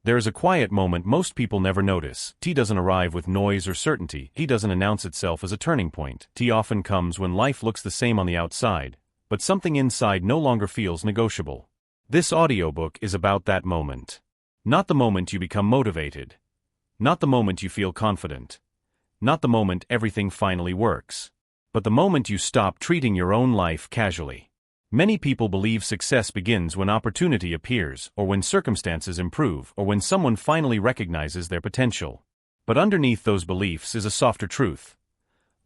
There is a quiet moment most people never notice. Tea doesn't arrive with noise or certainty. Tea doesn't announce itself as a turning point. Tea often comes when life looks the same on the outside, but something inside no longer feels negotiable. This audiobook is about that moment. Not the moment you become motivated. Not the moment you feel confident. Not the moment everything finally works. But the moment you stop treating your own life casually. Many people believe success begins when opportunity appears, or when circumstances improve, or when someone finally recognizes their potential. But underneath those beliefs is a softer truth.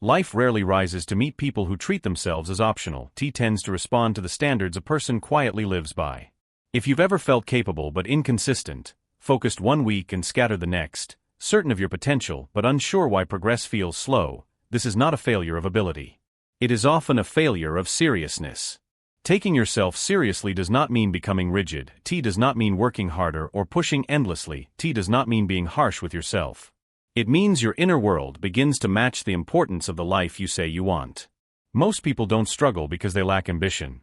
Life rarely rises to meet people who treat themselves as optional. Tea tends to respond to the standards a person quietly lives by. If you've ever felt capable but inconsistent, focused one week and scattered the next, certain of your potential but unsure why progress feels slow, this is not a failure of ability. It is often a failure of seriousness. Taking yourself seriously does not mean becoming rigid. Tea does not mean working harder or pushing endlessly. Tea does not mean being harsh with yourself. It means your inner world begins to match the importance of the life you say you want. Most people don't struggle because they lack ambition.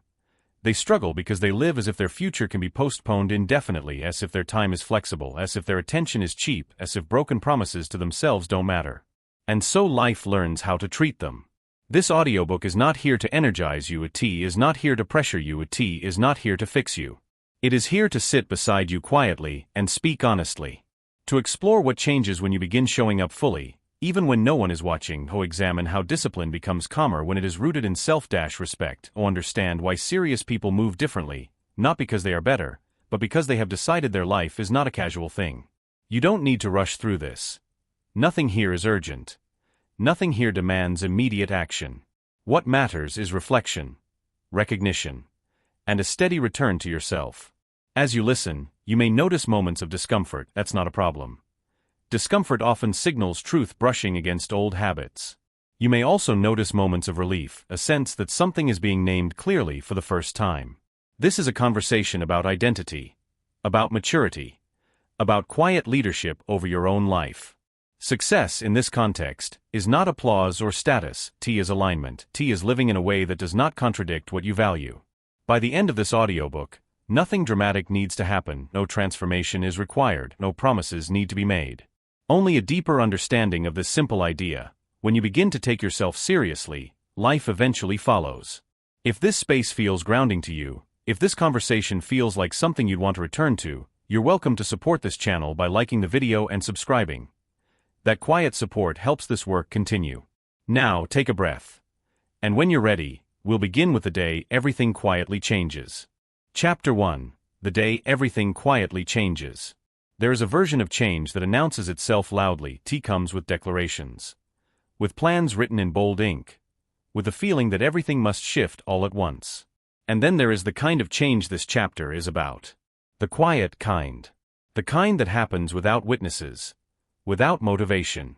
They struggle because they live as if their future can be postponed indefinitely, as if their time is flexible, as if their attention is cheap, as if broken promises to themselves don't matter. And so life learns how to treat them. This audiobook is not here to energize you. A tea is not here to pressure you. A tea is not here to fix you. It is here to sit beside you quietly and speak honestly. To explore what changes when you begin showing up fully, even when no one is watching. Examine how discipline becomes calmer when it is rooted in self-respect. Understand why serious people move differently, not because they are better, but because they have decided their life is not a casual thing. You don't need to rush through this. Nothing here is urgent. Nothing here demands immediate action. What matters is reflection, recognition, and a steady return to yourself. As you listen, you may notice moments of discomfort. That's not a problem. Discomfort often signals truth brushing against old habits. You may also notice moments of relief, a sense that something is being named clearly for the first time. This is a conversation about identity, about maturity, about quiet leadership over your own life. Success in this context is not applause or status. Tea is alignment. Tea is living in a way that does not contradict what you value. By the end of this audiobook, nothing dramatic needs to happen, no transformation is required, no promises need to be made. Only a deeper understanding of this simple idea. When you begin to take yourself seriously, life eventually follows. If this space feels grounding to you, if this conversation feels like something you'd want to return to, you're welcome to support this channel by liking the video and subscribing. That quiet support helps this work continue. Now, take a breath. And when you're ready, we'll begin with the day everything quietly changes. Chapter 1. The day everything quietly changes. There is a version of change that announces itself loudly. Tea comes with declarations. With plans written in bold ink. With the feeling that everything must shift all at once. And then there is the kind of change this chapter is about. The quiet kind. The kind that happens without witnesses. Without motivation.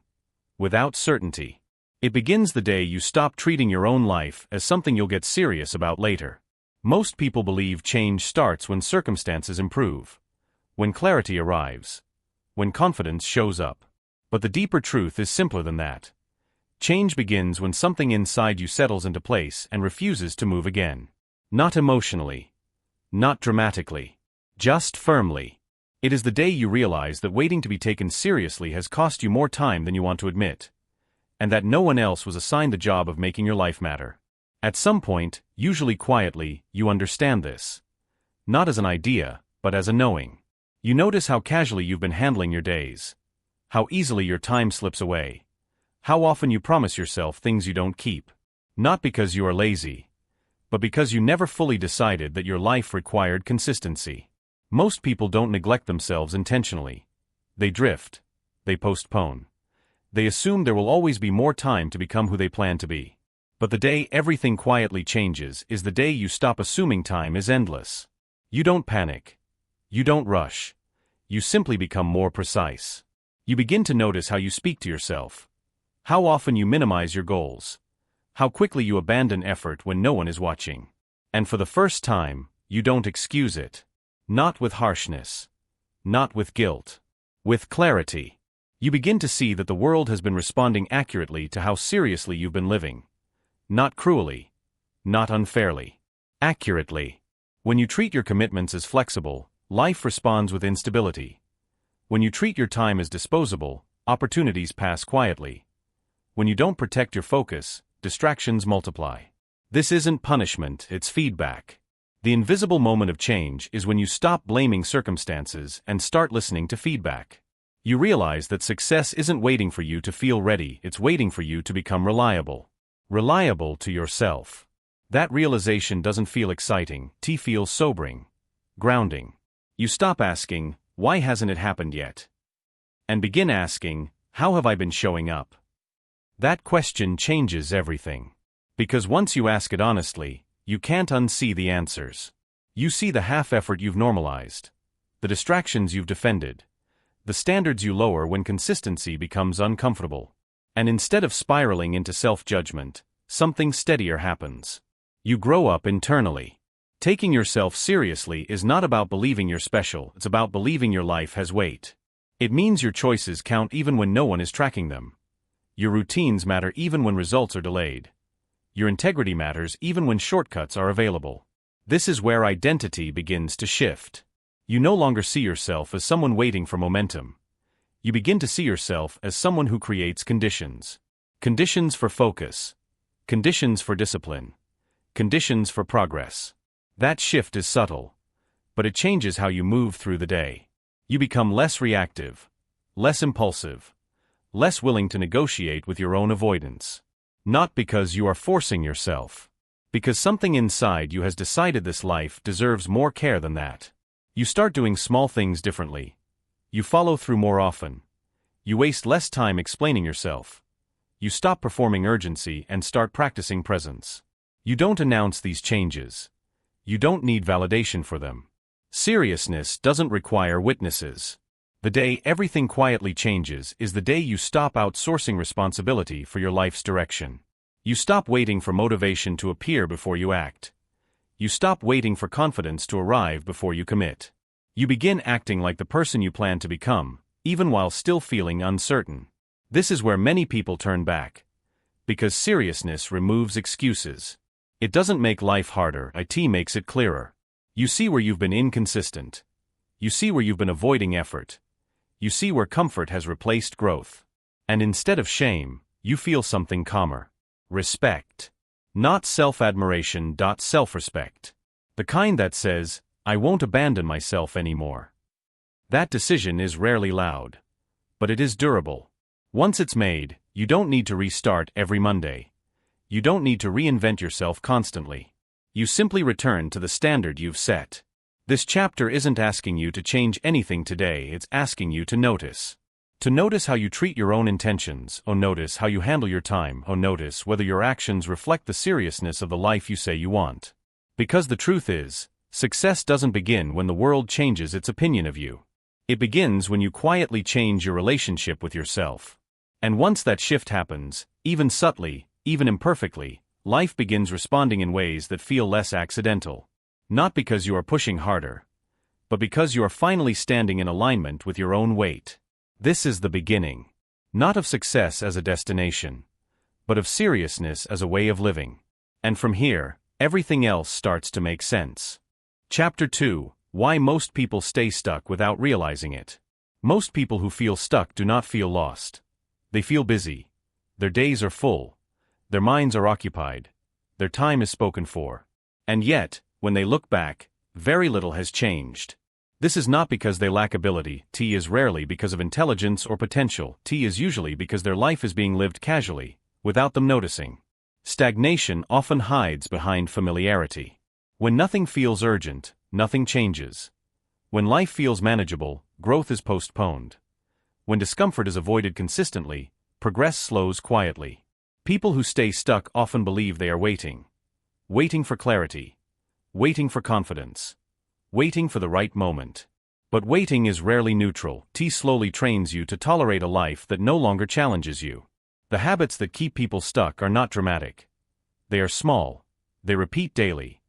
Without certainty. It begins the day you stop treating your own life as something you'll get serious about later. Most people believe change starts when circumstances improve. When clarity arrives. When confidence shows up. But the deeper truth is simpler than that. Change begins when something inside you settles into place and refuses to move again. Not emotionally. Not dramatically. Just firmly. It is the day you realize that waiting to be taken seriously has cost you more time than you want to admit. And that no one else was assigned the job of making your life matter. At some point, usually quietly, you understand this. Not as an idea, but as a knowing. You notice how casually you've been handling your days. How easily your time slips away. How often you promise yourself things you don't keep. Not because you are lazy, but because you never fully decided that your life required consistency. Most people don't neglect themselves intentionally. They drift. They postpone. They assume there will always be more time to become who they plan to be. But the day everything quietly changes is the day you stop assuming time is endless. You don't panic. You don't rush. You simply become more precise. You begin to notice how you speak to yourself. How often you minimize your goals. How quickly you abandon effort when no one is watching. And for the first time, you don't excuse it. Not with harshness. Not with guilt. With clarity. You begin to see that the world has been responding accurately to how seriously you've been living. Not cruelly. Not unfairly. Accurately. When you treat your commitments as flexible, life responds with instability. When you treat your time as disposable, opportunities pass quietly. When you don't protect your focus, distractions multiply. This isn't punishment, it's feedback. The invisible moment of change is when you stop blaming circumstances and start listening to feedback. You realize that success isn't waiting for you to feel ready, it's waiting for you to become reliable. Reliable to yourself. That realization doesn't feel exciting, it feels sobering. Grounding. You stop asking, why hasn't it happened yet? And begin asking, how have I been showing up? That question changes everything. Because once you ask it honestly, you can't unsee the answers. You see the half-effort you've normalized, the distractions you've defended, the standards you lower when consistency becomes uncomfortable. And instead of spiraling into self-judgment, something steadier happens. You grow up internally. Taking yourself seriously is not about believing you're special, it's about believing your life has weight. It means your choices count even when no one is tracking them. Your routines matter even when results are delayed. Your integrity matters even when shortcuts are available. This is where identity begins to shift. You no longer see yourself as someone waiting for momentum. You begin to see yourself as someone who creates conditions. Conditions for focus. Conditions for discipline. Conditions for progress. That shift is subtle, but it changes how you move through the day. You become less reactive, less impulsive, less willing to negotiate with your own avoidance. Not because you are forcing yourself. Because something inside you has decided this life deserves more care than that. You start doing small things differently. You follow through more often. You waste less time explaining yourself. You stop performing urgency and start practicing presence. You don't announce these changes. You don't need validation for them. Seriousness doesn't require witnesses. The day everything quietly changes is the day you stop outsourcing responsibility for your life's direction. You stop waiting for motivation to appear before you act. You stop waiting for confidence to arrive before you commit. You begin acting like the person you plan to become, even while still feeling uncertain. This is where many people turn back. Because seriousness removes excuses. It doesn't make life harder, it makes it clearer. You see where you've been inconsistent. You see where you've been avoiding effort. You see where comfort has replaced growth. And instead of shame, you feel something calmer. Respect. Not self-admiration, self-respect. The kind that says, I won't abandon myself anymore. That decision is rarely loud. But it is durable. Once it's made, you don't need to restart every Monday. You don't need to reinvent yourself constantly. You simply return to the standard you've set. This chapter isn't asking you to change anything today, it's asking you to notice. To notice how you treat your own intentions, or notice how you handle your time, or notice whether your actions reflect the seriousness of the life you say you want. Because the truth is, success doesn't begin when the world changes its opinion of you. It begins when you quietly change your relationship with yourself. And once that shift happens, even subtly, even imperfectly, life begins responding in ways that feel less accidental. Not because you are pushing harder, but because you are finally standing in alignment with your own weight. This is the beginning. Not of success as a destination, but of seriousness as a way of living. And from here, everything else starts to make sense. Chapter 2: Why Most People Stay Stuck Without Realizing It. Most people who feel stuck do not feel lost. They feel busy. Their days are full. Their minds are occupied. Their time is spoken for. And yet, when they look back, very little has changed. This is not because they lack ability, it is rarely because of intelligence or potential, it is usually because their life is being lived casually, without them noticing. Stagnation often hides behind familiarity. When nothing feels urgent, nothing changes. When life feels manageable, growth is postponed. When discomfort is avoided consistently, progress slows quietly. People who stay stuck often believe they are waiting. Waiting for clarity. Waiting for confidence. Waiting for the right moment. But waiting is rarely neutral. It slowly trains you to tolerate a life that no longer challenges you. The habits that keep people stuck are not dramatic. They are small. They repeat daily.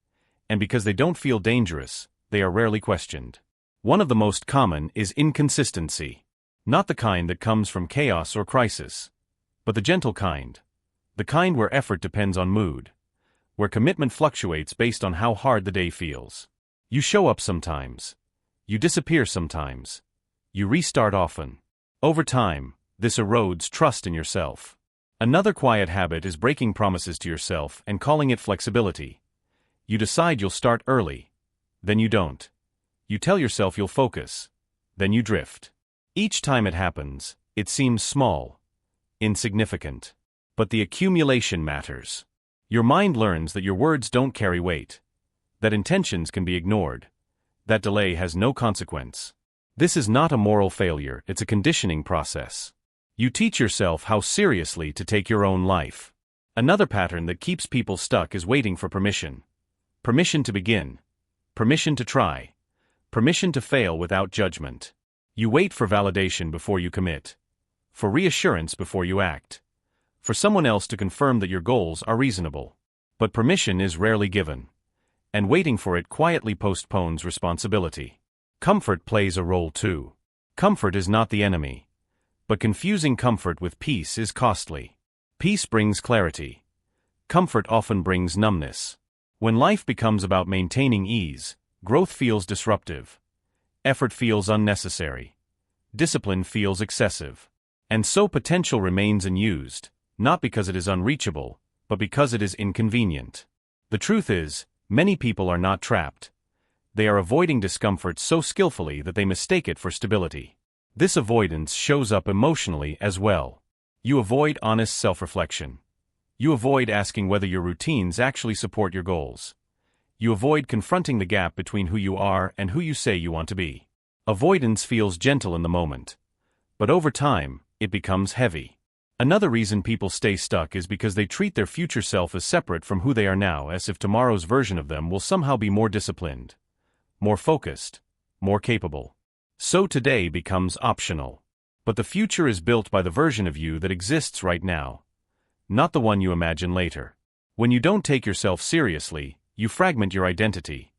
And because they don't feel dangerous, they are rarely questioned. One of the most common is inconsistency. Not the kind that comes from chaos or crisis, but the gentle kind. The kind where effort depends on mood. Where commitment fluctuates based on how hard the day feels. You show up sometimes. You disappear sometimes. You restart often. Over time, this erodes trust in yourself. Another quiet habit is breaking promises to yourself and calling it flexibility. You decide you'll start early. Then you don't. You tell yourself you'll focus. Then you drift. Each time it happens, it seems small, insignificant. But the accumulation matters. Your mind learns that your words don't carry weight, that intentions can be ignored, that delay has no consequence. This is not a moral failure, it's a conditioning process. You teach yourself how seriously to take your own life. Another pattern that keeps people stuck is waiting for permission. Permission to begin. Permission to try. Permission to fail without judgment. You wait for validation before you commit. For reassurance before you act. For someone else to confirm that your goals are reasonable. But permission is rarely given. And waiting for it quietly postpones responsibility. Comfort plays a role too. Comfort is not the enemy. But confusing comfort with peace is costly. Peace brings clarity. Comfort often brings numbness. When life becomes about maintaining ease, growth feels disruptive. Effort feels unnecessary. Discipline feels excessive. And so potential remains unused, not because it is unreachable, but because it is inconvenient. The truth is, many people are not trapped. They are avoiding discomfort so skillfully that they mistake it for stability. This avoidance shows up emotionally as well. You avoid honest self-reflection. You avoid asking whether your routines actually support your goals. You avoid confronting the gap between who you are and who you say you want to be. Avoidance feels gentle in the moment, but over time, it becomes heavy. Another reason people stay stuck is because they treat their future self as separate from who they are now, as if tomorrow's version of them will somehow be more disciplined, more focused, more capable. So today becomes optional. But the future is built by the version of you that exists right now, not the one you imagine later. When you don't take yourself seriously, you fragment your identity.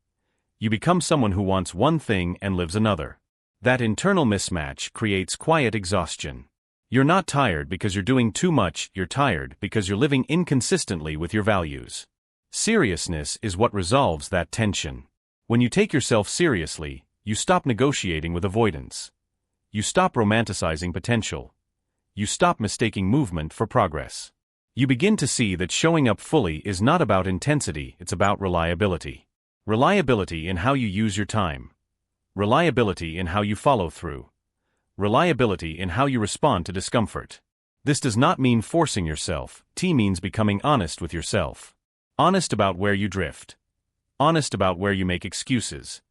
You become someone who wants one thing and lives another. That internal mismatch creates quiet exhaustion. You're not tired because you're doing too much, you're tired because you're living inconsistently with your values. Seriousness is what resolves that tension. When you take yourself seriously, you stop negotiating with avoidance. You stop romanticizing potential. You stop mistaking movement for progress. You begin to see that showing up fully is not about intensity, it's about reliability. Reliability in how you use your time. Reliability in how you follow through. Reliability in how you respond to discomfort. This does not mean forcing yourself, T means becoming honest with yourself. Honest about where you drift. Honest about where you make excuses.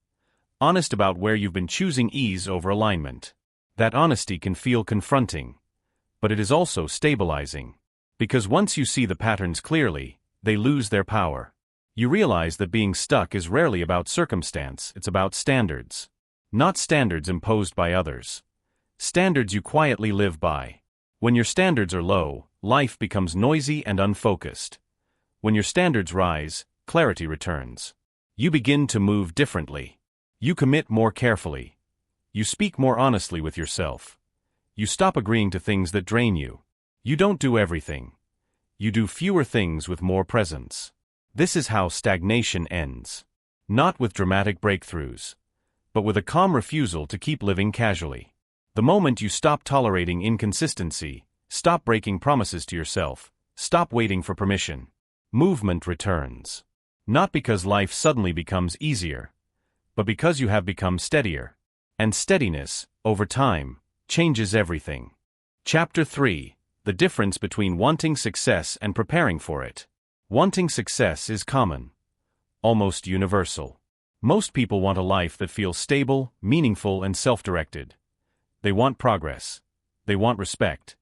Honest about where you've been choosing ease over alignment. That honesty can feel confronting, but it is also stabilizing. Because once you see the patterns clearly, they lose their power. You realize that being stuck is rarely about circumstance, it's about standards. Not standards imposed by others. Standards you quietly live by. When your standards are low, life becomes noisy and unfocused. When your standards rise, clarity returns. You begin to move differently. You commit more carefully. You speak more honestly with yourself. You stop agreeing to things that drain you. You don't do everything. You do fewer things with more presence. This is how stagnation ends. Not with dramatic breakthroughs, but with a calm refusal to keep living casually. The moment you stop tolerating inconsistency, stop breaking promises to yourself, stop waiting for permission, movement returns. Not because life suddenly becomes easier, but because you have become steadier. And steadiness, over time, changes everything. Chapter 3. The difference between wanting success and preparing for it. Wanting success is common, almost universal. Most people want a life that feels stable, meaningful, and self-directed. They want progress. They want respect.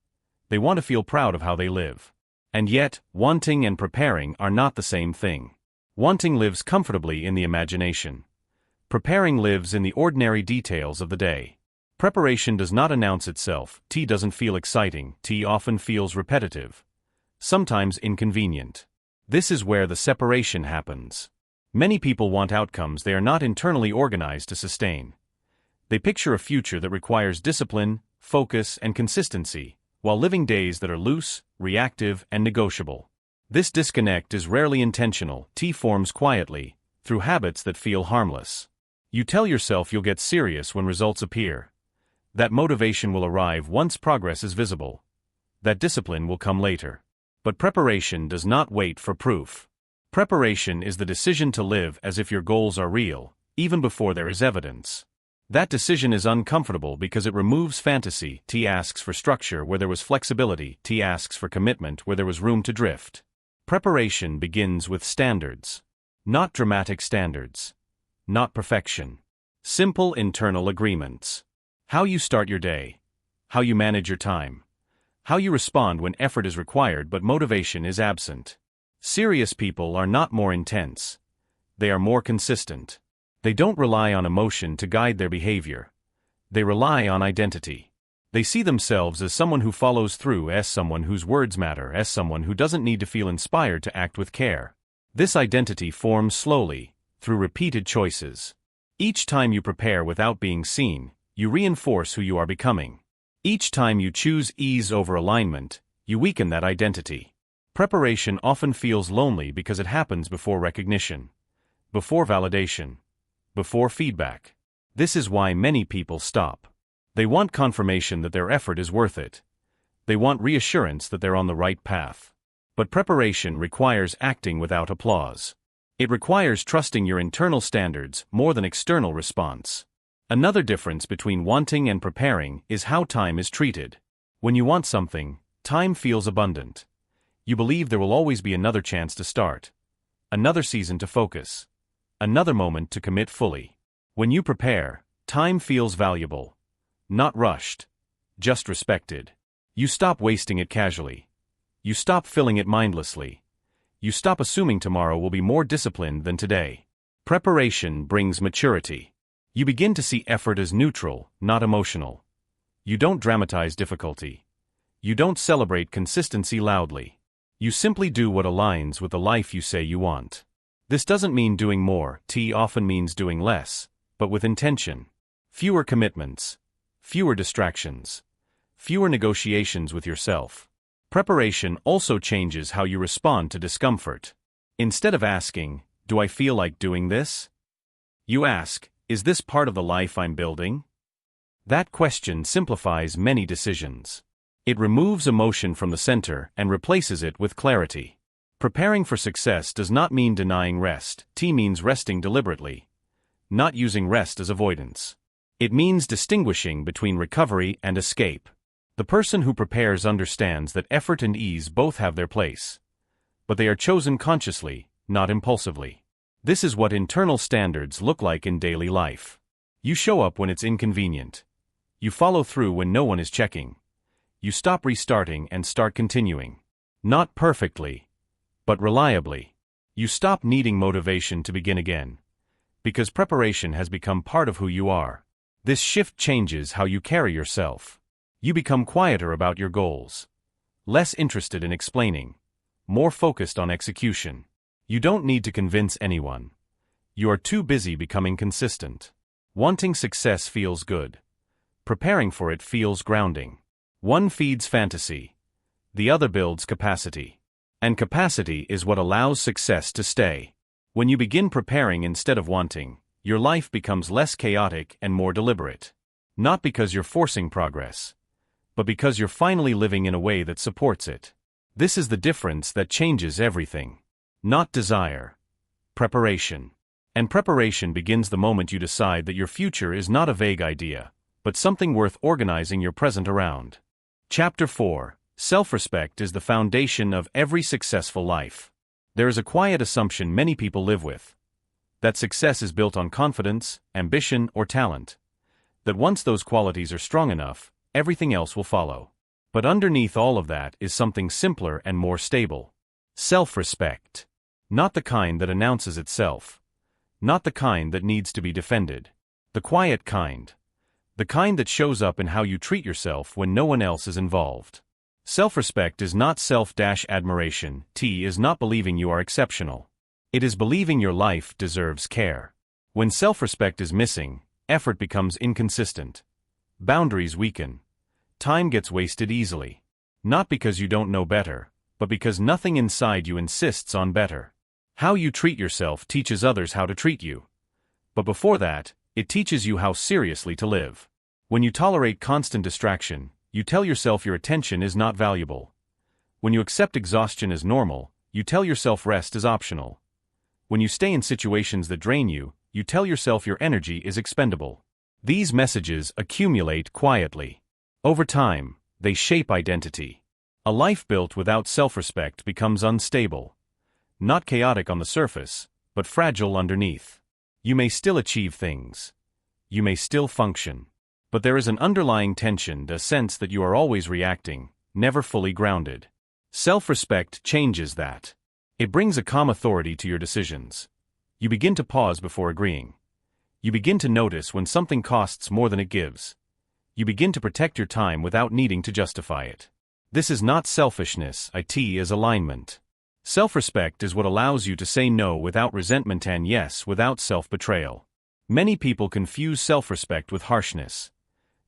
They want to feel proud of how they live. And yet, wanting and preparing are not the same thing. Wanting lives comfortably in the imagination. Preparing lives in the ordinary details of the day. Preparation does not announce itself, T doesn't feel exciting, T often feels repetitive. Sometimes inconvenient. This is where the separation happens. Many people want outcomes they are not internally organized to sustain. They picture a future that requires discipline, focus, and consistency, while living days that are loose, reactive, and negotiable. This disconnect is rarely intentional, T forms quietly, through habits that feel harmless. You tell yourself you'll get serious when results appear. That motivation will arrive once progress is visible. That discipline will come later. But preparation does not wait for proof. Preparation is the decision to live as if your goals are real, even before there is evidence. That decision is uncomfortable because it removes fantasy. T asks for structure where there was flexibility. T asks for commitment where there was room to drift. Preparation begins with standards. Not dramatic standards. Not perfection. Simple internal agreements. How you start your day. How you manage your time. How you respond when effort is required but motivation is absent. Serious people are not more intense. They are more consistent. They don't rely on emotion to guide their behavior. They rely on identity. They see themselves as someone who follows through, as someone whose words matter, as someone who doesn't need to feel inspired to act with care. This identity forms slowly, through repeated choices. Each time you prepare without being seen, you reinforce who you are becoming. Each time you choose ease over alignment, you weaken that identity. Preparation often feels lonely because it happens before recognition, before validation, before feedback. This is why many people stop. They want confirmation that their effort is worth it. They want reassurance that they're on the right path. But preparation requires acting without applause. It requires trusting your internal standards more than external response. Another difference between wanting and preparing is how time is treated. When you want something, time feels abundant. You believe there will always be another chance to start, another season to focus, another moment to commit fully. When you prepare, time feels valuable. Not rushed, just respected. You stop wasting it casually. You stop filling it mindlessly. You stop assuming tomorrow will be more disciplined than today. Preparation brings maturity. You begin to see effort as neutral, not emotional. You don't dramatize difficulty. You don't celebrate consistency loudly. You simply do what aligns with the life you say you want. This doesn't mean doing more. T often means doing less, but with intention. Fewer commitments. Fewer distractions. Fewer negotiations with yourself. Preparation also changes how you respond to discomfort. Instead of asking, "Do I feel like doing this?" you ask, "Is this part of the life I'm building?" That question simplifies many decisions. It removes emotion from the center and replaces it with clarity. Preparing for success does not mean denying rest. T means resting deliberately, not using rest as avoidance. It means distinguishing between recovery and escape. The person who prepares understands that effort and ease both have their place, but they are chosen consciously, not impulsively. This is what internal standards look like in daily life. You show up when it's inconvenient. You follow through when no one is checking. You stop restarting and start continuing. Not perfectly, but reliably. You stop needing motivation to begin again, because preparation has become part of who you are. This shift changes how you carry yourself. You become quieter about your goals, less interested in explaining, more focused on execution. You don't need to convince anyone. You are too busy becoming consistent. Wanting success feels good. Preparing for it feels grounding. One feeds fantasy. The other builds capacity. And capacity is what allows success to stay. When you begin preparing instead of wanting, your life becomes less chaotic and more deliberate. Not because you're forcing progress, but because you're finally living in a way that supports it. This is the difference that changes everything. Not desire. Preparation. And preparation begins the moment you decide that your future is not a vague idea, but something worth organizing your present around. Chapter 4. Self-respect is the foundation of every successful life. There is a quiet assumption many people live with, that success is built on confidence, ambition, or talent. That once those qualities are strong enough, everything else will follow. But underneath all of that is something simpler and more stable. Self-respect. Not the kind that announces itself. Not the kind that needs to be defended. The quiet kind. The kind that shows up in how you treat yourself when no one else is involved. Self-respect is not self-admiration. T is not believing you are exceptional. It is believing your life deserves care. When self-respect is missing, effort becomes inconsistent. Boundaries weaken. Time gets wasted easily. Not because you don't know better, but because nothing inside you insists on better. How you treat yourself teaches others how to treat you. But before that, it teaches you how seriously to live. When you tolerate constant distraction, you tell yourself your attention is not valuable. When you accept exhaustion as normal, you tell yourself rest is optional. When you stay in situations that drain you, you tell yourself your energy is expendable. These messages accumulate quietly. Over time, they shape identity. A life built without self-respect becomes unstable. Not chaotic on the surface, but fragile underneath. You may still achieve things. You may still function. But there is an underlying tension, a sense that you are always reacting, never fully grounded. Self-respect changes that. It brings a calm authority to your decisions. You begin to pause before agreeing. You begin to notice when something costs more than it gives. You begin to protect your time without needing to justify it. This is not selfishness, it is alignment. Self-respect is what allows you to say no without resentment and yes without self-betrayal. Many people confuse self-respect with harshness.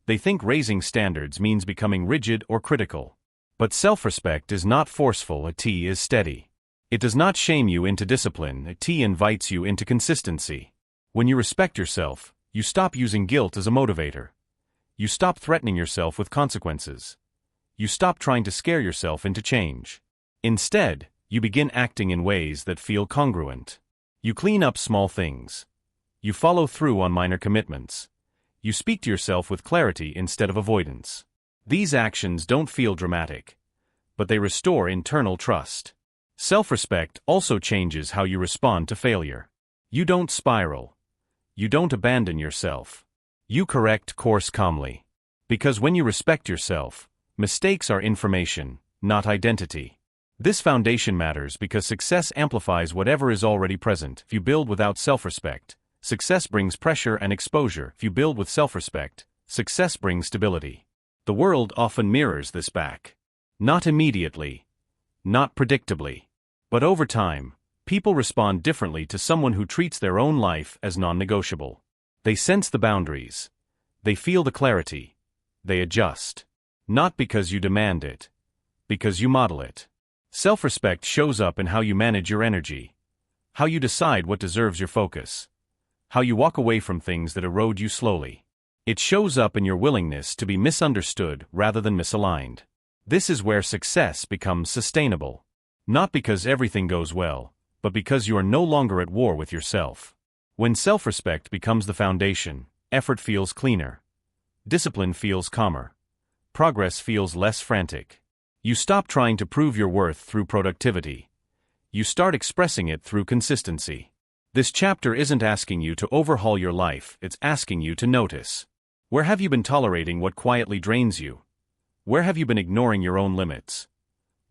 They think raising standards means becoming rigid or critical. But self-respect is not forceful, it is steady. It does not shame you into discipline, it invites you into consistency. When you respect yourself, you stop using guilt as a motivator. You stop threatening yourself with consequences. You stop trying to scare yourself into change. Instead, you begin acting in ways that feel congruent. You clean up small things. You follow through on minor commitments. You speak to yourself with clarity instead of avoidance. These actions don't feel dramatic, but they restore internal trust. Self-respect also changes how you respond to failure. You don't spiral. You don't abandon yourself. You correct course calmly. Because when you respect yourself, mistakes are information, not identity. This foundation matters because success amplifies whatever is already present. If you build without self-respect, success brings pressure and exposure. If you build with self-respect, success brings stability. The world often mirrors this back. Not immediately, not predictably, but over time, people respond differently to someone who treats their own life as non-negotiable. They sense the boundaries. They feel the clarity. They adjust. Not because you demand it, because you model it. Self-respect shows up in how you manage your energy, how you decide what deserves your focus, how you walk away from things that erode you slowly. It shows up in your willingness to be misunderstood rather than misaligned. This is where success becomes sustainable. Not because everything goes well, but because you are no longer at war with yourself. When self-respect becomes the foundation, effort feels cleaner. Discipline feels calmer. Progress feels less frantic. You stop trying to prove your worth through productivity. You start expressing it through consistency. This chapter isn't asking you to overhaul your life, it's asking you to notice. Where have you been tolerating what quietly drains you? Where have you been ignoring your own limits?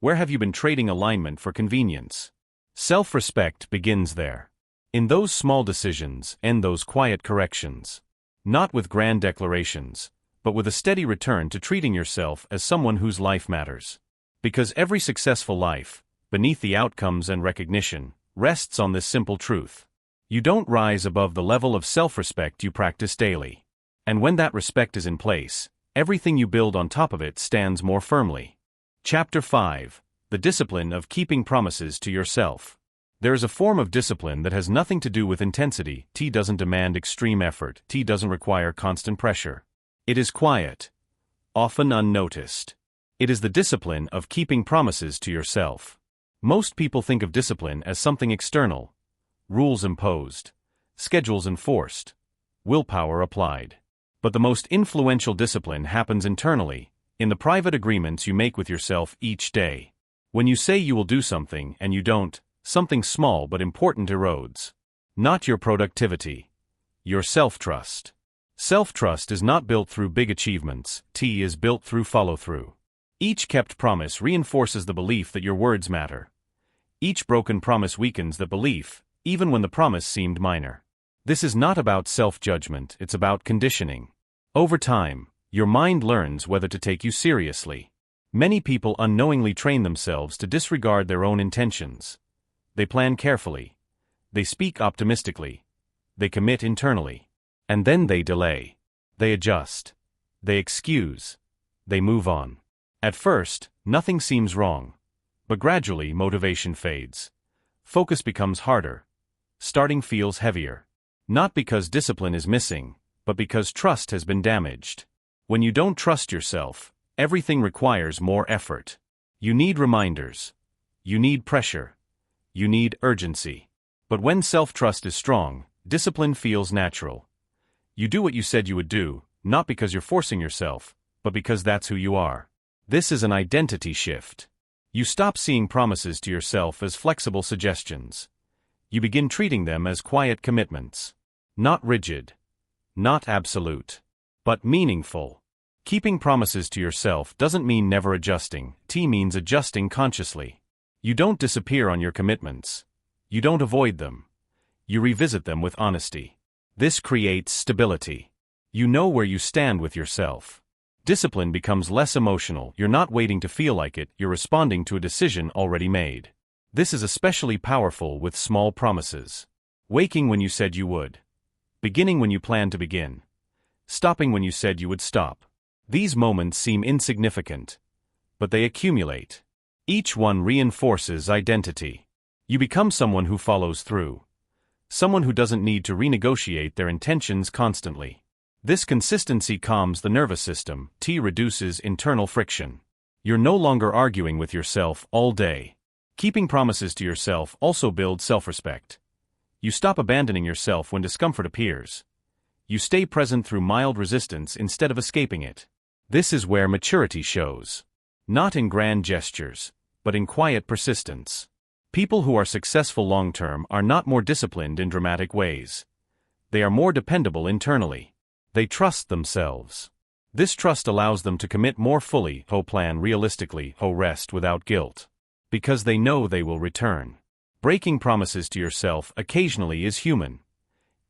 Where have you been trading alignment for convenience? Self-respect begins there. In those small decisions and those quiet corrections. Not with grand declarations, but with a steady return to treating yourself as someone whose life matters. Because every successful life, beneath the outcomes and recognition, rests on this simple truth. You don't rise above the level of self-respect you practice daily. And when that respect is in place, everything you build on top of it stands more firmly. Chapter 5. The Discipline of Keeping Promises to Yourself. There is a form of discipline that has nothing to do with intensity. It doesn't demand extreme effort. It doesn't require constant pressure. It is quiet, often unnoticed. It is the discipline of keeping promises to yourself. Most people think of discipline as something external. Rules imposed, schedules enforced, willpower applied. But the most influential discipline happens internally, in the private agreements you make with yourself each day. When you say you will do something and you don't, something small but important erodes. Not your productivity, your self-trust. Self-trust is not built through big achievements, it is built through follow-through. Each kept promise reinforces the belief that your words matter. Each broken promise weakens the belief, even when the promise seemed minor. This is not about self-judgment, it's about conditioning. Over time, your mind learns whether to take you seriously. Many people unknowingly train themselves to disregard their own intentions. They plan carefully. They speak optimistically. They commit internally. And then they delay. They adjust. They excuse. They move on. At first, nothing seems wrong. But gradually, motivation fades. Focus becomes harder. Starting feels heavier. Not because discipline is missing, but because trust has been damaged. When you don't trust yourself, everything requires more effort. You need reminders. You need pressure. You need urgency. But when self-trust is strong, discipline feels natural. You do what you said you would do, not because you're forcing yourself, but because that's who you are. This is an identity shift. You stop seeing promises to yourself as flexible suggestions. You begin treating them as quiet commitments. Not rigid. Not absolute. But meaningful. Keeping promises to yourself doesn't mean never adjusting. It means adjusting consciously. You don't disappear on your commitments. You don't avoid them. You revisit them with honesty. This creates stability. You know where you stand with yourself. Discipline becomes less emotional. You're not waiting to feel like it, you're responding to a decision already made. This is especially powerful with small promises. Waking when you said you would. Beginning when you planned to begin. Stopping when you said you would stop. These moments seem insignificant, but they accumulate. Each one reinforces identity. You become someone who follows through. Someone who doesn't need to renegotiate their intentions constantly. This consistency calms the nervous system. Reduces internal friction. You're no longer arguing with yourself all day. Keeping promises to yourself also builds self-respect. You stop abandoning yourself when discomfort appears. You stay present through mild resistance instead of escaping it. This is where maturity shows. Not in grand gestures, but in quiet persistence. People who are successful long-term are not more disciplined in dramatic ways. They are more dependable internally. They trust themselves. This trust allows them to commit more fully, plan realistically, rest without guilt. Because they know they will return. Breaking promises to yourself occasionally is human.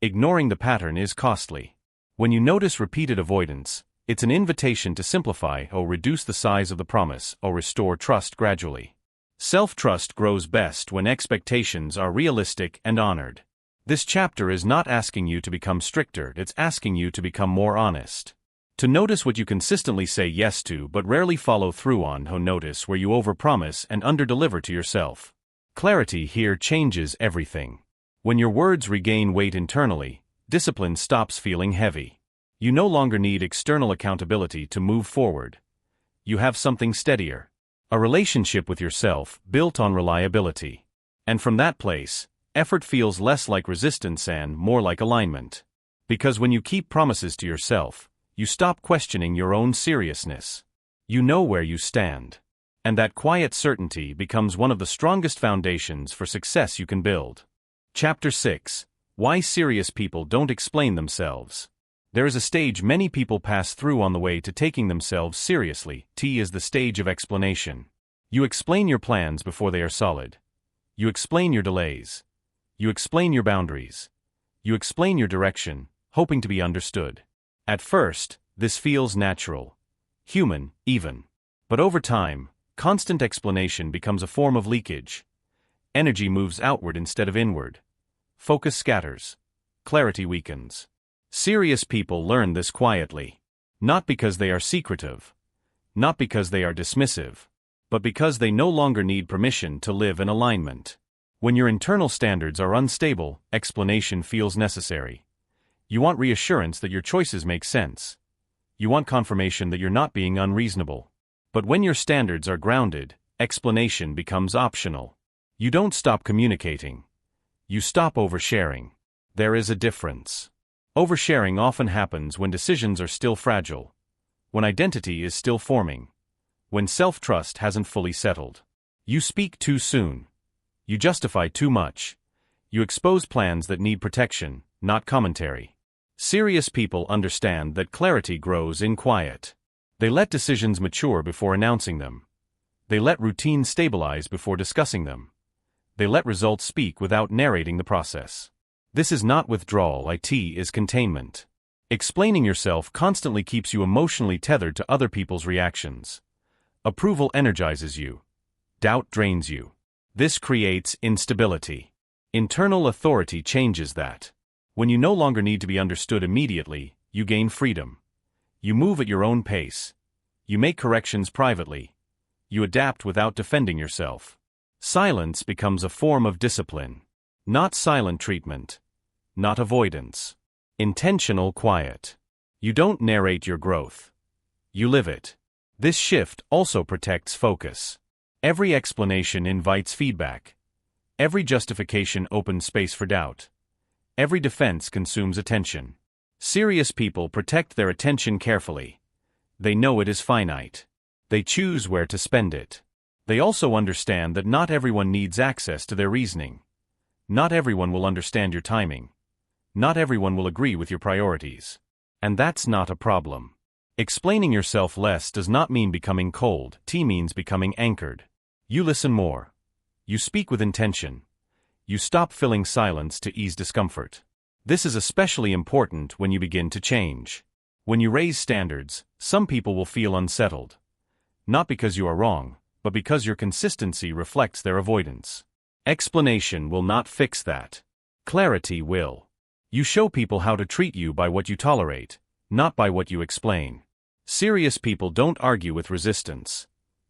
Ignoring the pattern is costly. When you notice repeated avoidance, it's an invitation to simplify, reduce the size of the promise, restore trust gradually. Self-trust grows best when expectations are realistic and honored. This chapter is not asking you to become stricter, it's asking you to become more honest. To notice what you consistently say yes to but rarely follow through on. Notice where you overpromise and underdeliver to yourself. Clarity here changes everything. When your words regain weight internally, discipline stops feeling heavy. You no longer need external accountability to move forward. You have something steadier. A relationship with yourself built on reliability. And from that place, effort feels less like resistance and more like alignment. Because when you keep promises to yourself, you stop questioning your own seriousness. You know where you stand. And that quiet certainty becomes one of the strongest foundations for success you can build. Chapter 6. Why Serious People Don't Explain Themselves. There is a stage many people pass through on the way to taking themselves seriously. Is the stage of explanation. You explain your plans before they are solid. You explain your delays. You explain your boundaries. You explain your direction, hoping to be understood. At first, this feels natural, human, even. But over time, constant explanation becomes a form of leakage. Energy moves outward instead of inward. Focus scatters. Clarity weakens. Serious people learn this quietly. Not because they are secretive. Not because they are dismissive. But because they no longer need permission to live in alignment. When your internal standards are unstable, explanation feels necessary. You want reassurance that your choices make sense. You want confirmation that you're not being unreasonable. But when your standards are grounded, explanation becomes optional. You don't stop communicating. You stop oversharing. There is a difference. Oversharing often happens when decisions are still fragile, when identity is still forming, when self-trust hasn't fully settled. You speak too soon. You justify too much. You expose plans that need protection, not commentary. Serious people understand that clarity grows in quiet. They let decisions mature before announcing them. They let routines stabilize before discussing them. They let results speak without narrating the process. This is not withdrawal, it is containment. Explaining yourself constantly keeps you emotionally tethered to other people's reactions. Approval energizes you. Doubt drains you. This creates instability. Internal authority changes that. When you no longer need to be understood immediately, you gain freedom. You move at your own pace. You make corrections privately. You adapt without defending yourself. Silence becomes a form of discipline. Not silent treatment. Not avoidance. Intentional quiet. You don't narrate your growth. You live it. This shift also protects focus. Every explanation invites feedback. Every justification opens space for doubt. Every defense consumes attention. Serious people protect their attention carefully. They know it is finite. They choose where to spend it. They also understand that not everyone needs access to their reasoning. Not everyone will understand your timing. Not everyone will agree with your priorities. And that's not a problem. Explaining yourself less does not mean becoming cold. T means becoming anchored. You listen more. You speak with intention. You stop filling silence to ease discomfort. This is especially important when you begin to change. When you raise standards, some people will feel unsettled. Not because you are wrong, but because your consistency reflects their avoidance. Explanation will not fix that. Clarity will. You show people how to treat you by what you tolerate, not by what you explain. Serious people don't argue with resistance.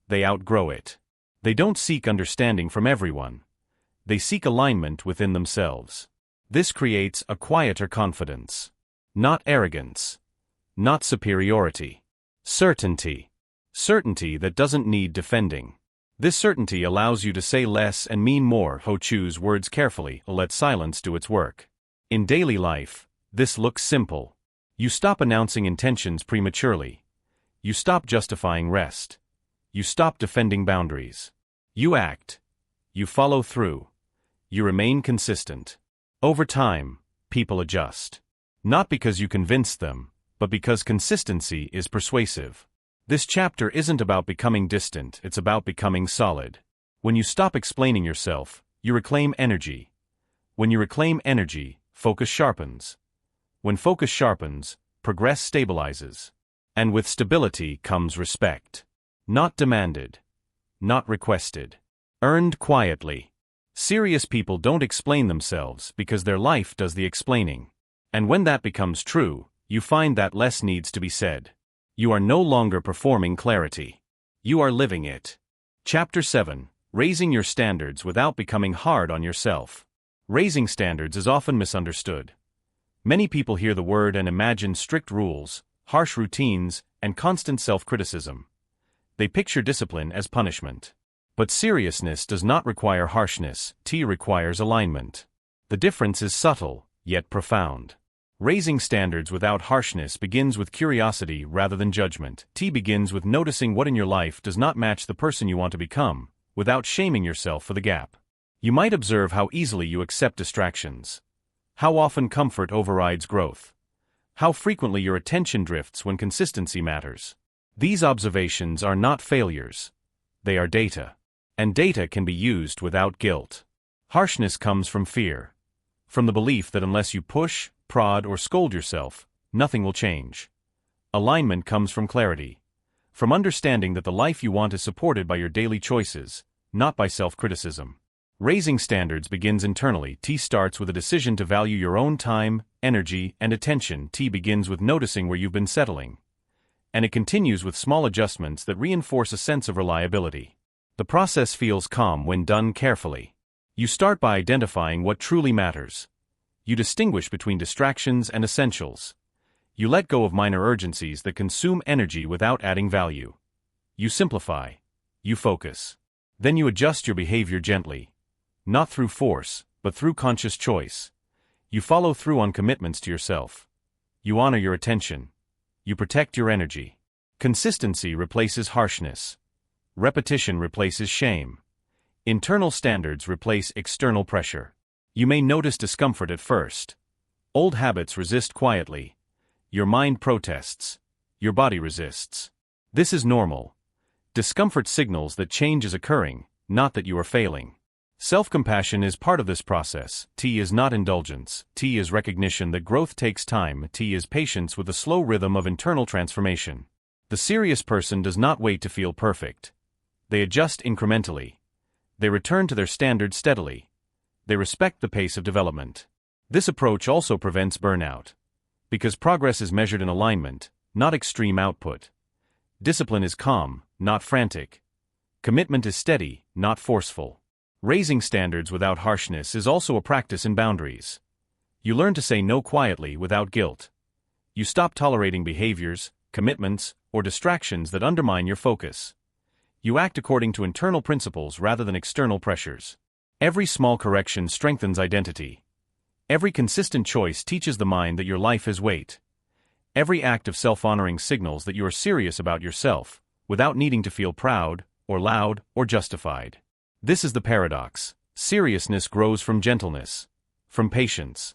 They outgrow it. They don't seek understanding from everyone. They seek alignment within themselves. This creates a quieter confidence. Not arrogance. Not superiority. Certainty. Certainty that doesn't need defending. This certainty allows you to say less and mean more. Choose words carefully, let silence do its work. In daily life, this looks simple. You stop announcing intentions prematurely. You stop justifying rest. You stop defending boundaries. You act. You follow through. You remain consistent. Over time, people adjust. Not because you convinced them, but because consistency is persuasive. This chapter isn't about becoming distant, it's about becoming solid. When you stop explaining yourself, you reclaim energy. When you reclaim energy, focus sharpens. When focus sharpens, progress stabilizes. And with stability comes respect. Not demanded. Not requested. Earned quietly. Serious people don't explain themselves because their life does the explaining. And when that becomes true, you find that less needs to be said. You are no longer performing clarity. You are living it. Chapter 7. Raising your standards without becoming hard on yourself. Raising standards is often misunderstood. Many people hear the word and imagine strict rules, harsh routines, and constant self-criticism. They picture discipline as punishment. But seriousness does not require harshness, T requires alignment. The difference is subtle, yet profound. Raising standards without harshness begins with curiosity rather than judgment. T begins with noticing what in your life does not match the person you want to become, without shaming yourself for the gap. You might observe how easily you accept distractions. How often comfort overrides growth. How frequently your attention drifts when consistency matters. These observations are not failures. They are data. And data can be used without guilt. Harshness comes from fear. From the belief that unless you push, prod, or scold yourself, nothing will change. Alignment comes from clarity. From understanding that the life you want is supported by your daily choices, not by self-criticism. Raising standards begins internally. T starts with a decision to value your own time, energy, and attention. T begins with noticing where you've been settling. And it continues with small adjustments that reinforce a sense of reliability. The process feels calm when done carefully. You start by identifying what truly matters. You distinguish between distractions and essentials. You let go of minor urgencies that consume energy without adding value. You simplify. You focus. Then you adjust your behavior gently. Not through force, but through conscious choice. You follow through on commitments to yourself. You honor your attention. You protect your energy. Consistency replaces harshness. Repetition replaces shame. Internal standards replace external pressure. You may notice discomfort at first. Old habits resist quietly. Your mind protests. Your body resists. This is normal. Discomfort signals that change is occurring, not that you are failing. Self-compassion is part of this process. T is not indulgence. T is recognition that growth takes time. T is patience with the slow rhythm of internal transformation. The serious person does not wait to feel perfect. They adjust incrementally. They return to their standards steadily. They respect the pace of development. This approach also prevents burnout. Because progress is measured in alignment, not extreme output. Discipline is calm, not frantic. Commitment is steady, not forceful. Raising standards without harshness is also a practice in boundaries. You learn to say no quietly without guilt. You stop tolerating behaviors, commitments, or distractions that undermine your focus. You act according to internal principles rather than external pressures. Every small correction strengthens identity. Every consistent choice teaches the mind that your life has weight. Every act of self-honoring signals that you are serious about yourself, without needing to feel proud, or loud, or justified. This is the paradox. Seriousness grows from gentleness, from patience,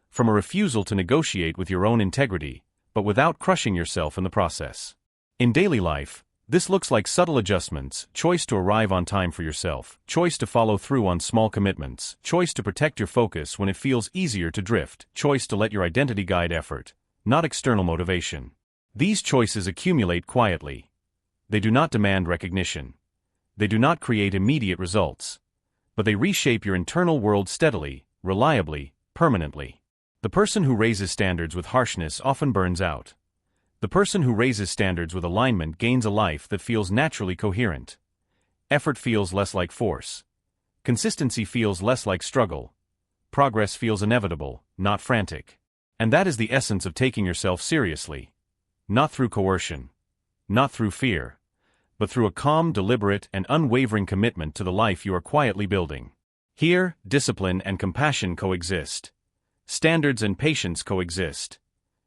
from a refusal to negotiate with your own integrity, but without crushing yourself in the process. In daily life, this looks like subtle adjustments: choice to arrive on time for yourself, choice to follow through on small commitments, choice to protect your focus when it feels easier to drift, choice to let your identity guide effort, not external motivation. These choices accumulate quietly. They do not demand recognition. They do not create immediate results. But they reshape your internal world steadily, reliably, permanently. The person who raises standards with harshness often burns out. The person who raises standards with alignment gains a life that feels naturally coherent. Effort feels less like force. Consistency feels less like struggle. Progress feels inevitable, not frantic. And that is the essence of taking yourself seriously. Not through coercion. Not through fear. But through a calm, deliberate, and unwavering commitment to the life you are quietly building. Here, discipline and compassion coexist. Standards and patience coexist.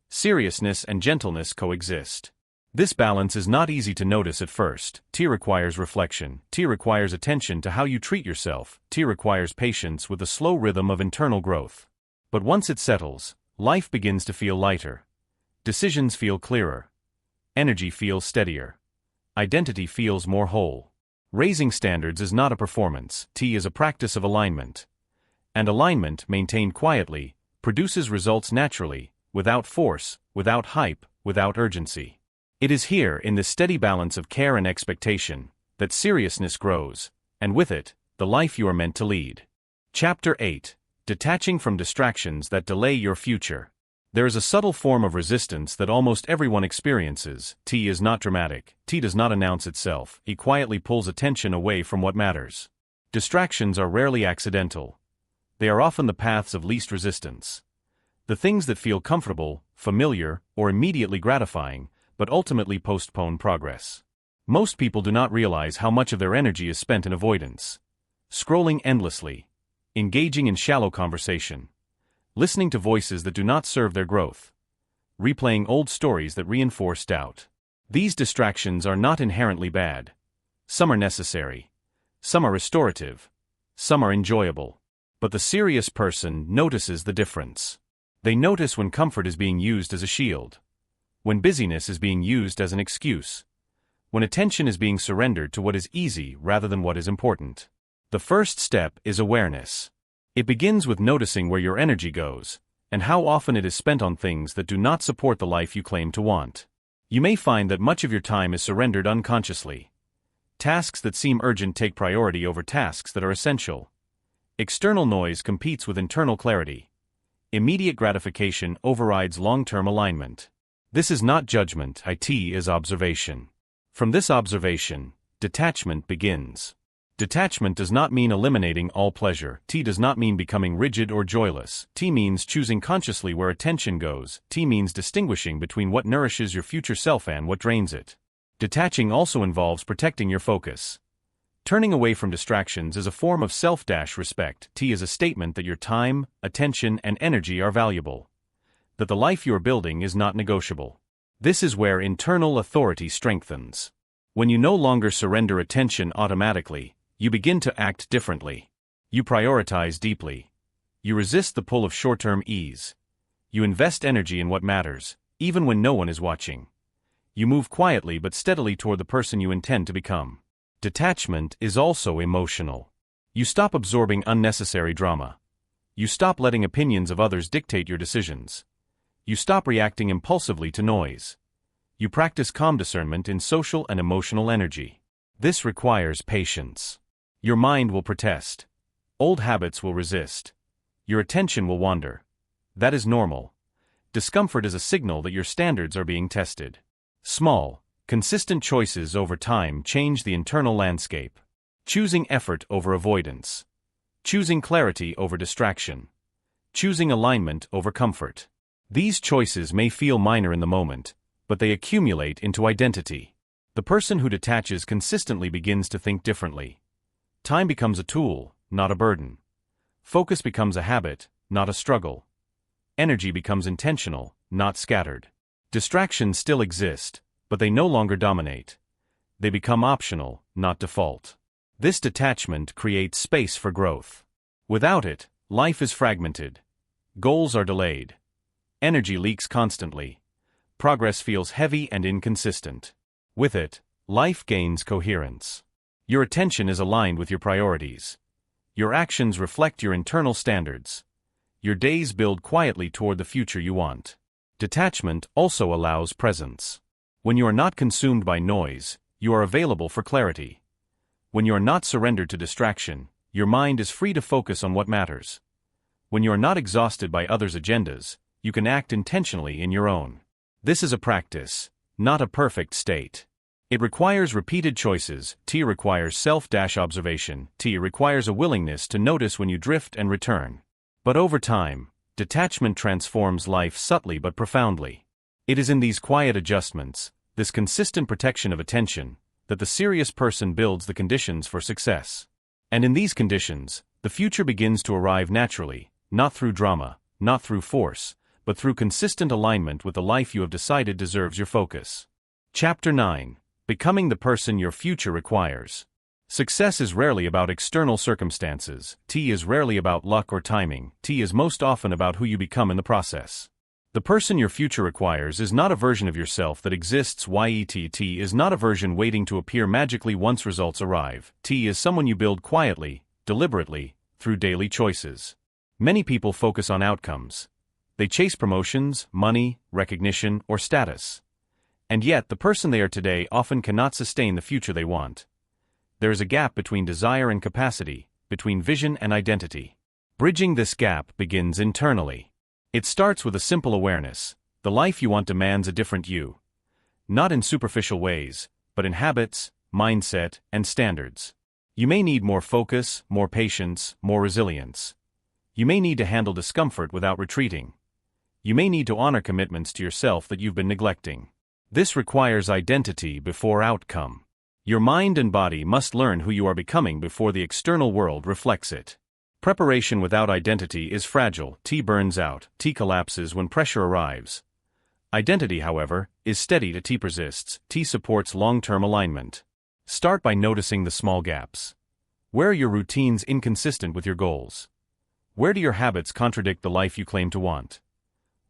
Seriousness and gentleness coexist. This balance is not easy to notice at first. T requires reflection. T requires attention to how you treat yourself. T requires patience with the slow rhythm of internal growth. But once it settles, life begins to feel lighter. Decisions feel clearer. Energy feels steadier. Identity feels more whole. Raising standards is not a performance. T is a practice of alignment. And alignment, maintained quietly, produces results naturally, without force, without hype, without urgency. It is here, in this steady balance of care and expectation, that seriousness grows, and with it, the life you are meant to lead. Chapter 8. Detaching from distractions that delay your future. There is a subtle form of resistance that almost everyone experiences. T is not dramatic. T does not announce itself. It quietly pulls attention away from what matters. Distractions are rarely accidental. They are often the paths of least resistance. The things that feel comfortable, familiar, or immediately gratifying, but ultimately postpone progress. Most people do not realize how much of their energy is spent in avoidance. Scrolling endlessly. Engaging in shallow conversation. Listening to voices that do not serve their growth. Replaying old stories that reinforce doubt. These distractions are not inherently bad. Some are necessary. Some are restorative. Some are enjoyable. But the serious person notices the difference. They notice when comfort is being used as a shield. When busyness is being used as an excuse. When attention is being surrendered to what is easy rather than what is important. The first step is awareness. It begins with noticing where your energy goes, and how often it is spent on things that do not support the life you claim to want. You may find that much of your time is surrendered unconsciously. Tasks that seem urgent take priority over tasks that are essential. External noise competes with internal clarity. Immediate gratification overrides long-term alignment. This is not judgment, it is observation. From this observation, detachment begins. Detachment does not mean eliminating all pleasure. T does not mean becoming rigid or joyless. T means choosing consciously where attention goes. T means distinguishing between what nourishes your future self and what drains it. Detaching also involves protecting your focus. Turning away from distractions is a form of self-respect. T is a statement that your time, attention, and energy are valuable. That the life you are building is not negotiable. This is where internal authority strengthens. When you no longer surrender attention automatically, you begin to act differently. You prioritize deeply. You resist the pull of short-term ease. You invest energy in what matters, even when no one is watching. You move quietly but steadily toward the person you intend to become. Detachment is also emotional. You stop absorbing unnecessary drama. You stop letting opinions of others dictate your decisions. You stop reacting impulsively to noise. You practice calm discernment in social and emotional energy. This requires patience. Your mind will protest. Old habits will resist. Your attention will wander. That is normal. Discomfort is a signal that your standards are being tested. Small, consistent choices over time change the internal landscape. Choosing effort over avoidance. Choosing clarity over distraction. Choosing alignment over comfort. These choices may feel minor in the moment, but they accumulate into identity. The person who detaches consistently begins to think differently. Time becomes a tool, not a burden. Focus becomes a habit, not a struggle. Energy becomes intentional, not scattered. Distractions still exist, but they no longer dominate. They become optional, not default. This detachment creates space for growth. Without it, life is fragmented. Goals are delayed. Energy leaks constantly. Progress feels heavy and inconsistent. With it, life gains coherence. Your attention is aligned with your priorities. Your actions reflect your internal standards. Your days build quietly toward the future you want. Detachment also allows presence. When you are not consumed by noise, you are available for clarity. When you are not surrendered to distraction, your mind is free to focus on what matters. When you are not exhausted by others' agendas, you can act intentionally in your own. This is a practice, not a perfect state. It requires repeated choices. T requires self-observation. T requires a willingness to notice when you drift and return. But over time, detachment transforms life subtly but profoundly. It is in these quiet adjustments, this consistent protection of attention, that the serious person builds the conditions for success. And in these conditions, the future begins to arrive naturally, not through drama, not through force, but through consistent alignment with the life you have decided deserves your focus. Chapter 9. Becoming the person your future requires. Success is rarely about external circumstances. T is rarely about luck or timing. T is most often about who you become in the process. The person your future requires is not a version of yourself that exists yet. T is not a version waiting to appear magically once results arrive. T is someone you build quietly, deliberately, through daily choices. Many people focus on outcomes. They chase promotions, money, recognition, or status. And yet, the person they are today often cannot sustain the future they want. There is a gap between desire and capacity, between vision and identity. Bridging this gap begins internally. It starts with a simple awareness. The life you want demands a different you. Not in superficial ways, but in habits, mindset, and standards. You may need more focus, more patience, more resilience. You may need to handle discomfort without retreating. You may need to honor commitments to yourself that you've been neglecting. This requires identity before outcome. Your mind and body must learn who you are becoming before the external world reflects it. Preparation without identity is fragile. T burns out. T collapses when pressure arrives. Identity, however, is steady. T persists. T supports long-term alignment. Start by noticing the small gaps. Where are your routines inconsistent with your goals? Where do your habits contradict the life you claim to want?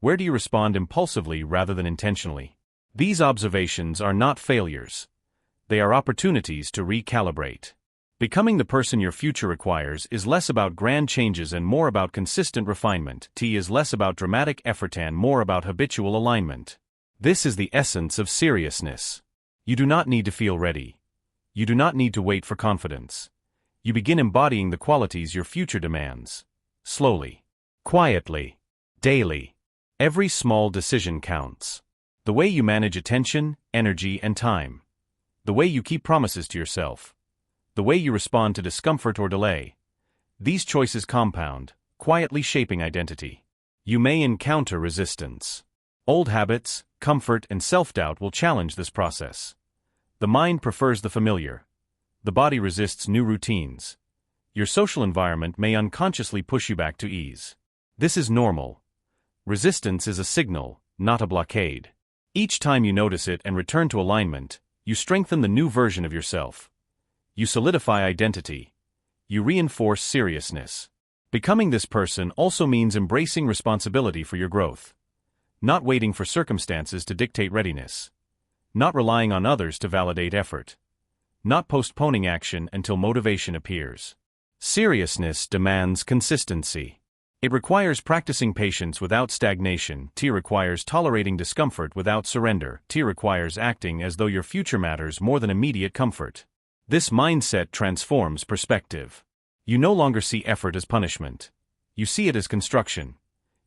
Where do you respond impulsively rather than intentionally? These observations are not failures. They are opportunities to recalibrate. Becoming the person your future requires is less about grand changes and more about consistent refinement. T is less about dramatic effort and more about habitual alignment. This is the essence of seriousness. You do not need to feel ready. You do not need to wait for confidence. You begin embodying the qualities your future demands. Slowly. Quietly. Daily. Every small decision counts. The way you manage attention, energy, and time. The way you keep promises to yourself. The way you respond to discomfort or delay. These choices compound, quietly shaping identity. You may encounter resistance. Old habits, comfort, and self-doubt will challenge this process. The mind prefers the familiar. The body resists new routines. Your social environment may unconsciously push you back to ease. This is normal. Resistance is a signal, not a blockade. Each time you notice it and return to alignment, you strengthen the new version of yourself. You solidify identity. You reinforce seriousness. Becoming this person also means embracing responsibility for your growth. Not waiting for circumstances to dictate readiness. Not relying on others to validate effort. Not postponing action until motivation appears. Seriousness demands consistency. It requires practicing patience without stagnation. T requires tolerating discomfort without surrender. T requires acting as though your future matters more than immediate comfort. This mindset transforms perspective. You no longer see effort as punishment. You see it as construction.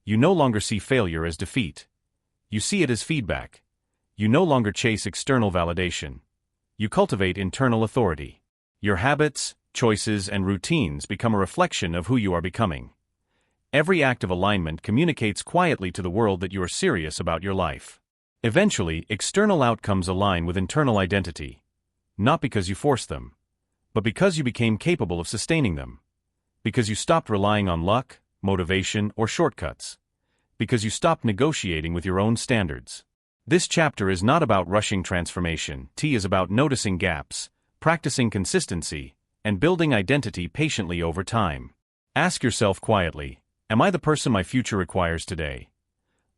You no longer see failure as defeat. You see it as feedback. You no longer chase external validation. You cultivate internal authority. Your habits, choices, and routines become a reflection of who you are becoming. Every act of alignment communicates quietly to the world that you are serious about your life. Eventually, external outcomes align with internal identity, not because you forced them, but because you became capable of sustaining them. Because you stopped relying on luck, motivation, or shortcuts. Because you stopped negotiating with your own standards. This chapter is not about rushing transformation. T is about noticing gaps, practicing consistency, and building identity patiently over time. Ask yourself quietly, am I the person my future requires today?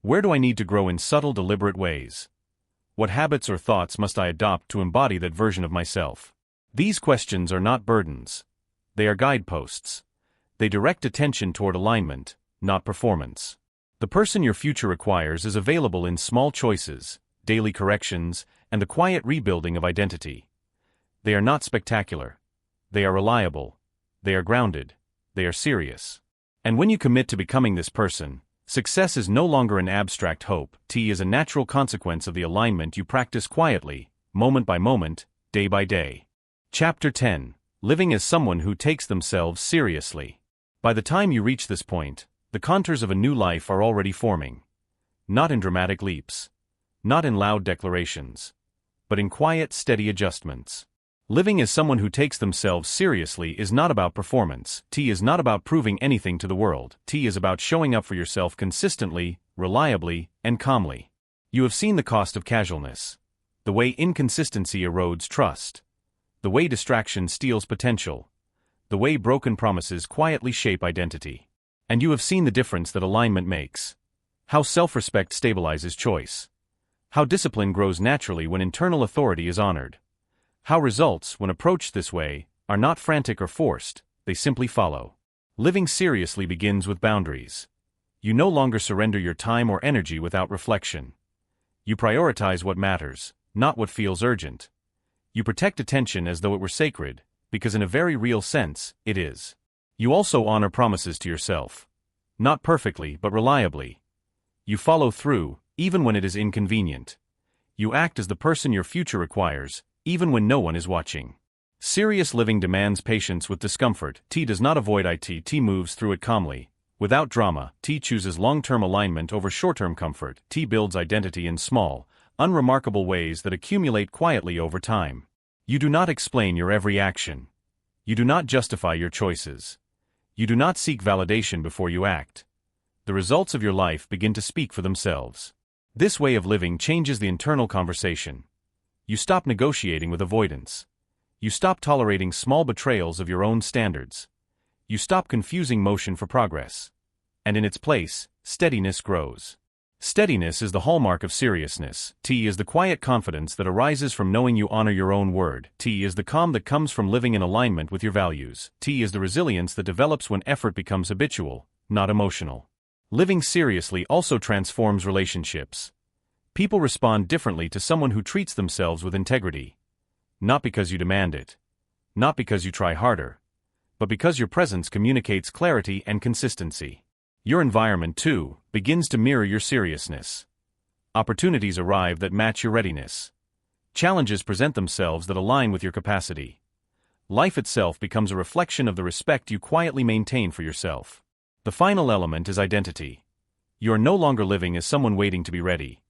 Where do I need to grow in subtle, deliberate ways? What habits or thoughts must I adopt to embody that version of myself? These questions are not burdens. They are guideposts. They direct attention toward alignment, not performance. The person your future requires is available in small choices, daily corrections, and the quiet rebuilding of identity. They are not spectacular. They are reliable. They are grounded. They are serious. And when you commit to becoming this person, success is no longer an abstract hope. T is a natural consequence of the alignment you practice quietly, moment by moment, day by day. Chapter 10. Living as someone who takes themselves seriously. By the time you reach this point, the contours of a new life are already forming. Not in dramatic leaps. Not in loud declarations. But in quiet, steady adjustments. Living as someone who takes themselves seriously is not about performance. T is not about proving anything to the world. T is about showing up for yourself consistently, reliably, and calmly. You have seen the cost of casualness. The way inconsistency erodes trust. The way distraction steals potential. The way broken promises quietly shape identity. And you have seen the difference that alignment makes. How self-respect stabilizes choice. How discipline grows naturally when internal authority is honored. How results, when approached this way, are not frantic or forced, they simply follow. Living seriously begins with boundaries. You no longer surrender your time or energy without reflection. You prioritize what matters, not what feels urgent. You protect attention as though it were sacred, because in a very real sense, it is. You also honor promises to yourself. Not perfectly, but reliably. You follow through, even when it is inconvenient. You act as the person your future requires, even when no one is watching. Serious living demands patience with discomfort. T does not avoid it. T moves through it calmly. Without drama, T chooses long-term alignment over short-term comfort. T builds identity in small, unremarkable ways that accumulate quietly over time. You do not explain your every action. You do not justify your choices. You do not seek validation before you act. The results of your life begin to speak for themselves. This way of living changes the internal conversation. You stop negotiating with avoidance. You stop tolerating small betrayals of your own standards. You stop confusing motion for progress. And in its place, steadiness grows. Steadiness is the hallmark of seriousness. T is the quiet confidence that arises from knowing you honor your own word. T is the calm that comes from living in alignment with your values. T is the resilience that develops when effort becomes habitual, not emotional. Living seriously also transforms relationships. People respond differently to someone who treats themselves with integrity. Not because you demand it. Not because you try harder. But because your presence communicates clarity and consistency. Your environment, too, begins to mirror your seriousness. Opportunities arrive that match your readiness. Challenges present themselves that align with your capacity. Life itself becomes a reflection of the respect you quietly maintain for yourself. The final element is identity. You are no longer living as someone waiting to be ready.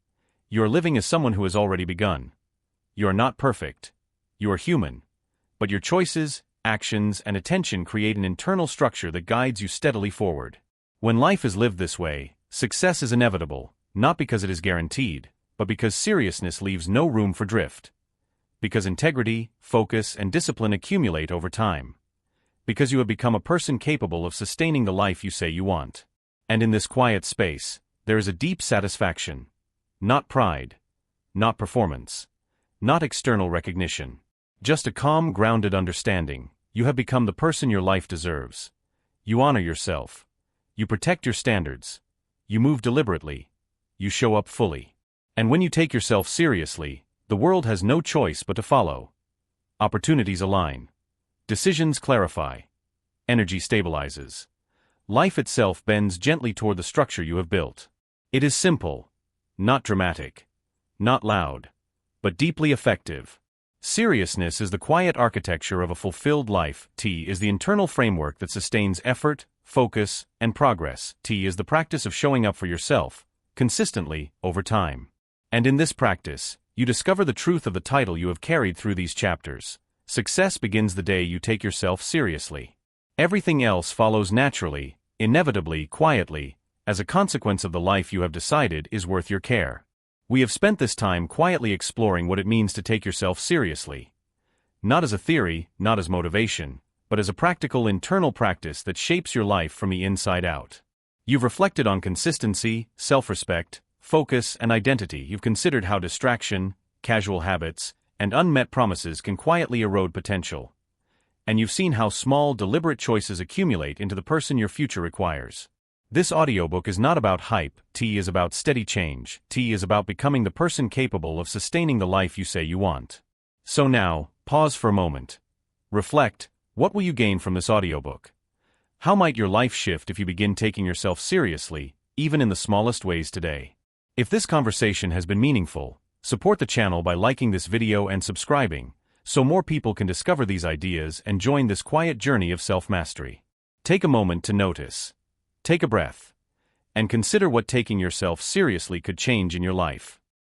You are living as someone who has already begun. You are not perfect. You are human. But your choices, actions, and attention create an internal structure that guides you steadily forward. When life is lived this way, success is inevitable, not because it is guaranteed, but because seriousness leaves no room for drift. Because integrity, focus, and discipline accumulate over time. Because you have become a person capable of sustaining the life you say you want. And in this quiet space, there is a deep satisfaction. Not pride. Not performance. Not external recognition. Just a calm, grounded understanding. You have become the person your life deserves. You honor yourself. You protect your standards. You move deliberately. You show up fully. And when you take yourself seriously, the world has no choice but to follow. Opportunities align. Decisions clarify. Energy stabilizes. Life itself bends gently toward the structure you have built. It is simple. Not dramatic. Not loud. But deeply effective. Seriousness is the quiet architecture of a fulfilled life. T is the internal framework that sustains effort, focus, and progress. T is the practice of showing up for yourself, consistently, over time. And in this practice, you discover the truth of the title you have carried through these chapters. Success begins the day you take yourself seriously. Everything else follows naturally, inevitably, quietly, as a consequence of the life you have decided is worth your care. We have spent this time quietly exploring what it means to take yourself seriously. Not as a theory, not as motivation, but as a practical internal practice that shapes your life from the inside out. You've reflected on consistency, self-respect, focus, and identity. You've considered how distraction, casual habits, and unmet promises can quietly erode potential. And you've seen how small, deliberate choices accumulate into the person your future requires. This audiobook is not about hype. T is about steady change. T is about becoming the person capable of sustaining the life you say you want. So now, pause for a moment. Reflect, what will you gain from this audiobook? How might your life shift if you begin taking yourself seriously, even in the smallest ways today? If this conversation has been meaningful, support the channel by liking this video and subscribing, so more people can discover these ideas and join this quiet journey of self-mastery. Take a moment to notice. Take a breath. And consider what taking yourself seriously could change in your life.